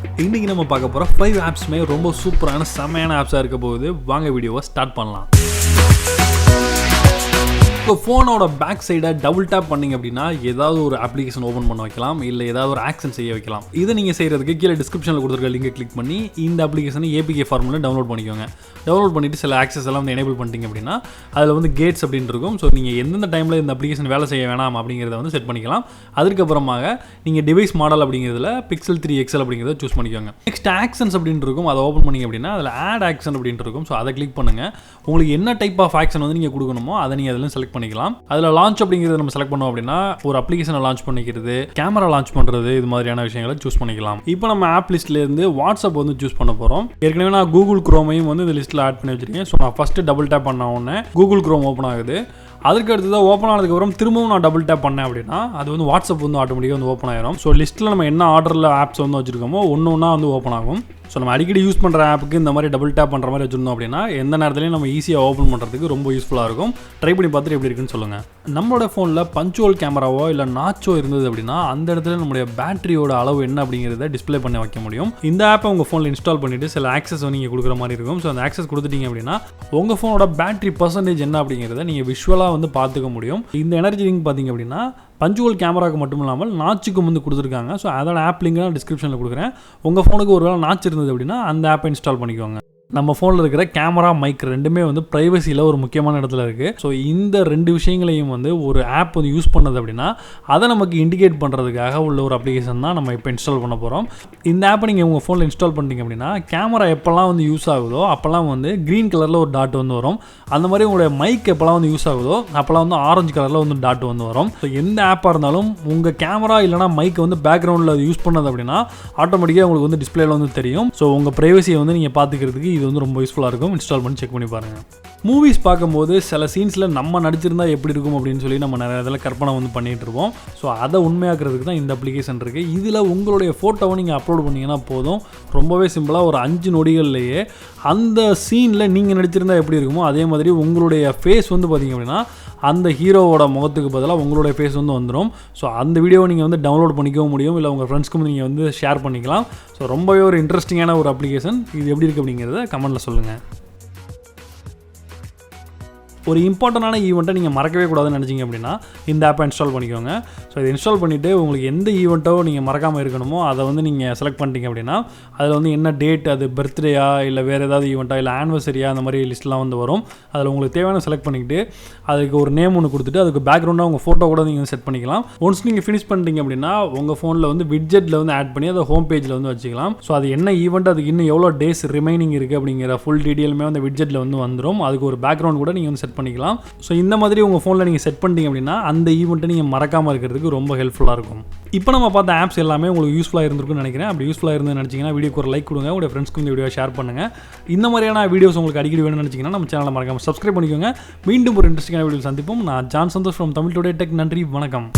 இன்னைக்கு நம்ம பார்க்க போகிற 5 ஆப்ஸுமே ரொம்ப சூப்பரான செமையான ஆப்ஸாக இருக்க போகுது. வாங்க வீடியோவை ஸ்டார்ட் பண்ணலாம். இப்போ ஃபோனோட பேக் சைடை டபுள் டேப் பண்ணிங்க அப்படின்னா ஏதாவது ஒரு அப்ளிகேஷன் ஓப்பன் பண்ண வைக்கலாம், இல்லை ஏதாவது ஒரு ஆக்ஷன் செய்ய வைக்கலாம். இதை நீங்கள் செய்கிறதுக்கு கீழே டிஸ்கிரிப்ஷனில் கொடுத்துருக்க லிங்கை கிளிக் பண்ணி இந்த அப்ளிகேஷனை ஏபிகே ஃபார்மில் டவுன்லோட் பண்ணிக்கோங்க. டவுன்லோட் பண்ணிவிட்டு சில ஆக்சஸ் எல்லாம் வந்து எனேபிள் பண்ணிட்டீங்க அப்படின்னா அதில் வந்து கேட்ஸ் அப்படின்னு இருக்கும். ஸோ நீங்கள் எந்தெந்த டைமில் இந்த அப்ளிகேஷன் வேலை செய்ய வேணாம் அப்படிங்கிறத வந்து செட் பண்ணிக்கலாம். அதுக்கப்புறமாக நீங்கள் டிவைஸ் மாடல் அப்படிங்கிறதுல பிக்சல் 3 XL அப்படிங்கிறத சூஸ் பண்ணிக்கோங்க. நெக்ஸ்ட் ஆக்ஷன்ஸ் அப்படின்னு இருக்கும், அதை ஓப்பன் பண்ணிங்க அப்படின்னா அதில் ஆட் ஆக்ஷன் அப்படின்னு இருக்கும். ஸோ அதை கிளிக் பண்ணுங்கள். உங்களுக்கு என்ன டைப் ஆஃப் ஆக்ஷன் வந்து நீங்கள் கொடுக்கணுமோ அதை நீங்கள் அதில் செலக்ட் பண்ணிக்கலாம். அதில் லான்ச் அப்படிங்கிறத நம்ம செலக்ட் பண்ணோம் அப்படின்னா ஒரு அப்ளிகேஷனை லான்ச் பண்ணிக்கிறது, கேமரா லான்ச் பண்ணுறது, இது மாதிரியான விஷயங்களை சூஸ் பண்ணிக்கலாம். இப்போ நம்ம ஆப் லிஸ்ட்லேருந்து வாட்ஸ்அப் வந்து சூஸ் பண்ண போகிறோம். ஏற்கனவே நான் கூகுள் குரோமையும் வந்து இந்த லிஸ்ட்டில் ஆட் பண்ணி வச்சிருக்கேன். ஸோ நான் ஃபஸ்ட்டு டபுள் டேப் பண்ண உடனே கூகுள் குரோம் ஓப்பன் ஆகுது. அதுக்கு அடுத்ததாக ஓப்பன் ஆனதுக்கப்புறம் திரும்பவும் நான் டபுள் டேப் பண்ணேன் அப்படின்னா அது வந்து வாட்ஸ்அப் வந்து ஆட்டோமேட்டிக்காக வந்து ஓப்பன் ஆகிடும். ஸோ லிஸ்ட்டில் நம்ம என்ன ஆர்டரில் ஆப்ஸ் வந்து வச்சுருக்கோமோ ஒன்று ஒன்றா வந்து ஓப்பன் ஆகும். ஸோ நம்ம அடிக்கடி யூஸ் பண்ணுற ஆப்புக்கு இந்த மாதிரி டபுள் டேப் பண்ணுற மாதிரி வச்சுருந்தோம் அப்படின்னா எந்த நேரத்துலையும் நம்ம ஈஸியாக ஓப்பன் பண்ணுறதுக்கு ரொம்ப யூஸ்ஃபுல்லாக இருக்கும். ட்ரை பண்ணி பார்த்துட்டு எப்படி இருக்குன்னு சொல்லுங்கள். நம்மளோட ஃபோனில் பஞ்சுவல் கேமராவோ இல்லை நாச்சோ இருந்தது அப்படின்னா அந்த இடத்துல நம்மளுடைய பேட்டரியோட அளவு என்ன அப்படிங்கிறத டிஸ்பிளே பண்ண வைக்க முடியும். இந்த ஆப்பை உங்கள் ஃபோனில் இன்ஸ்டால் பண்ணிவிட்டு சில ஆக்சஸ் வந்து நீங்கள் கொடுக்குற மாதிரி இருக்கும். ஸோ அந்த ஆக்சஸ் கொடுத்துட்டீங்க அப்படின்னா உங்கள் ஃபோனோட பேட்டரி பர்சன்டேஜ் என்ன அப்படிங்கிறத நீங்கள் விஷுவலாக வந்து பார்த்துக்க முடியும். இந்த எனர்ஜி லிங்க் பார்த்தீங்க அப்படின்னா பஞ்சுவல் கேமராவுக்கு மட்டும் இல்லாமல் நாச்சுக்கும் வந்து கொடுத்துருக்காங்க. ஸோ அதோட ஆப் லிங்க் நான் டிஸ்கிரிப்ஷனில் கொடுக்குறேன். உங்கள் ஃபோனுக்கு ஒரு வேளை நாச்சு இருந்தது அப்படின்னா அந்த ஆப்பை இன்ஸ்டால் பண்ணிக்கோங்க. நம்ம ஃபோனில் இருக்கிற கேமரா, மைக் ரெண்டுமே வந்து ப்ரைவசியில் ஒரு முக்கியமான இடத்துல இருக்குது. ஸோ இந்த ரெண்டு விஷயங்களையும் வந்து ஒரு ஆப் வந்து யூஸ் பண்ணது அப்படின்னா அதை நமக்கு இண்டிகேட் பண்ணுறதுக்காக உள்ள ஒரு அப்ளிகேஷன் தான் நம்ம இப்போ இன்ஸ்டால் பண்ண போகிறோம். இந்த ஆப்பை நீங்கள் உங்கள் ஃபோனில் இன்ஸ்டால் பண்ணிட்டீங்க அப்படின்னா கேமரா எப்போல்லாம் வந்து யூஸ் ஆகுதோ அப்போல்லாம் வந்து க்ரீன் கலரில் ஒரு டாட் வந்து வரும். அந்த மாதிரி உங்களுடைய மைக் எப்போல்லாம் வந்து யூஸ் ஆகுதோ அப்போல்லாம் வந்து ஆரஞ்சு கலரில் வந்து டாட் வந்து வரும். ஸோ எந்த ஆப்பாக இருந்தாலும் உங்கள் கேமரா இல்லைனா மைக் வந்து பேக்ரவுண்டில் அது யூஸ் பண்ணது அப்படின்னா ஆட்டோமேட்டிக்காக உங்களுக்கு வந்து டிஸ்பிளேல வந்து தெரியும். ஸோ உங்கள் ப்ரைவசியை வந்து நீங்கள் பார்த்துக்கிறதுக்கு இது வந்து ரொம்ப யூஸ்ஃபுல்லாக இருக்கும். இன்ஸ்டால் பண்ணி செக் பண்ணி பாருங்கள். மூவிஸ் பார்க்கும்போது சில சீன்ஸில் நம்ம நடிச்சிருந்தா எப்படி இருக்கும் அப்படின்னு சொல்லி நம்ம நிறைய இதில் கற்பனை வந்து பண்ணிகிட்டு இருப்போம். ஸோ அதை உண்மையாக்குறதுக்கு தான் இந்த அப்ளிகேஷன் இருக்குது. இதில் உங்களுடைய ஃபோட்டோவை நீங்கள் அப்லோட் பண்ணிங்கன்னா போதும். ரொம்பவே சிம்பிளாக ஒரு 5 நொடிகள்லேயே அந்த சீனில் நீங்கள் நடிச்சிருந்தா எப்படி இருக்குமோ அதே மாதிரி உங்களுடைய ஃபேஸ் வந்து பார்த்திங்க அப்படின்னா அந்த ஹீரோவோட முகத்துக்கு பதிலாக உங்களுடைய ஃபேஸ் வந்து வந்துடும். ஸோ அந்த வீடியோவை நீங்கள் வந்து டவுன்லோட் பண்ணிக்கவும் முடியும், இல்லை உங்கள் ஃப்ரெண்ட்ஸ்க்கும் நீங்கள் வந்து ஷேர் பண்ணிக்கலாம். ஸோ ரொம்பவே ஒரு இன்ட்ரெஸ்டிங்கான ஒரு அப்ளிகேஷன். இது எப்படி இருக்குது அப்படிங்கிறத கமெண்ட்டில் சொல்லுங்கள். ஒரு இம்பார்ட்டண்டான ஈவெண்ட்டை நீங்கள் மறக்கவே கூடாதுன்னு நினச்சிங்க அப்படின்னா இந்த ஆப்பை இன்ஸ்டால் பண்ணிக்கோங்க. ஸோ இதை இன்ஸ்டால் பண்ணிவிட்டு உங்களுக்கு எந்த ஈவெண்ட்டோ நீங்கள் மறக்காமல் இருக்கணுமோ அதை வந்து நீங்கள் செலக்ட் பண்ணிட்டீங்க அப்படின்னா அதில் வந்து என்ன டேட், அது பர்த்டேயா இல்லை வேறு ஏதாவது ஈவெண்ட்டா இல்லை ஆனிவர்சரியா, அந்த மாதிரி லிஸ்ட்லாம் வந்து வரும். அதில் உங்களுக்கு தேவையான செலக்ட் பண்ணிக்கிட்டு அதுக்கு ஒரு நேம் ஒன்று கொடுத்துட்டு அதுக்கு பேக்ரவுண்டாக உங்கள் ஃபோட்டோ கூட நீங்கள் செட் பண்ணிக்கலாம். ஒன்ஸ் நீங்கள் ஃபினிஷ் பண்ணிட்டீங்க அப்படின்னா உங்கள் ஃபோனில் வந்து விட்ஜெட்டில் வந்து ஆட் பண்ணி அதை ஹோம் பேஜில் வந்து வச்சுக்கலாம். ஸோ அது என்ன ஈவெண்ட், அதுக்கு இன்னும் எவ்வளோ டேஸ் ரிமைனிங் இருக்குது அப்படிங்கிற ஃபுல் டீட்டெயிலுமே வந்து விட்ஜெட்டில் வந்து வந்துடும். அதுக்கு ஒரு பேக்ரவுண்ட் கூட நீங்கள் வந்து செட் பண்ணிக்கலாம். ஸோ இந்த மாதிரி உங்கள் ஃபோனில் நீங்கள் செட் பண்ணிட்டீங்க அப்படின்னா அந்த ஈவெண்ட்டை நீங்கள் மறக்காமல் இருக்கிறதுக்கு ரொம்ப ஹெல்ப்ஃபுல்லாக இருக்கும். இப்போ நம்ம பார்த்த ஆப்ஸ் எல்லாமே உங்களுக்கு யூஸ்ஃபுல்லாக இருந்திருக்குன்னு நினைக்கிறேன். அப்படி யூஸ்ஃபுல்லாக இருந்து நினச்சிங்கன்னா வீடியோக்கு ஒரு லைக் கொடுங்க, உங்களுடைய ஃப்ரெண்ட்ஸ்க்கு இந்த வீடியோ ஷேர் பண்ணுங்கள். இந்த மாதிரியான வீடியோஸ் உங்களுக்கு அடிக்கடி வேணும்னு நினச்சிங்கன்னா நம்ம சேனலை மறக்காமல் சப்ஸ்கிரைப் பண்ணிக்கோங்க. மீண்டும் ஒரு இன்ட்ரெஸ்டிங்கான வீடியோ சந்திப்போம். நான் John Santhosh from Tamil today tech. நன்றி, வணக்கம்.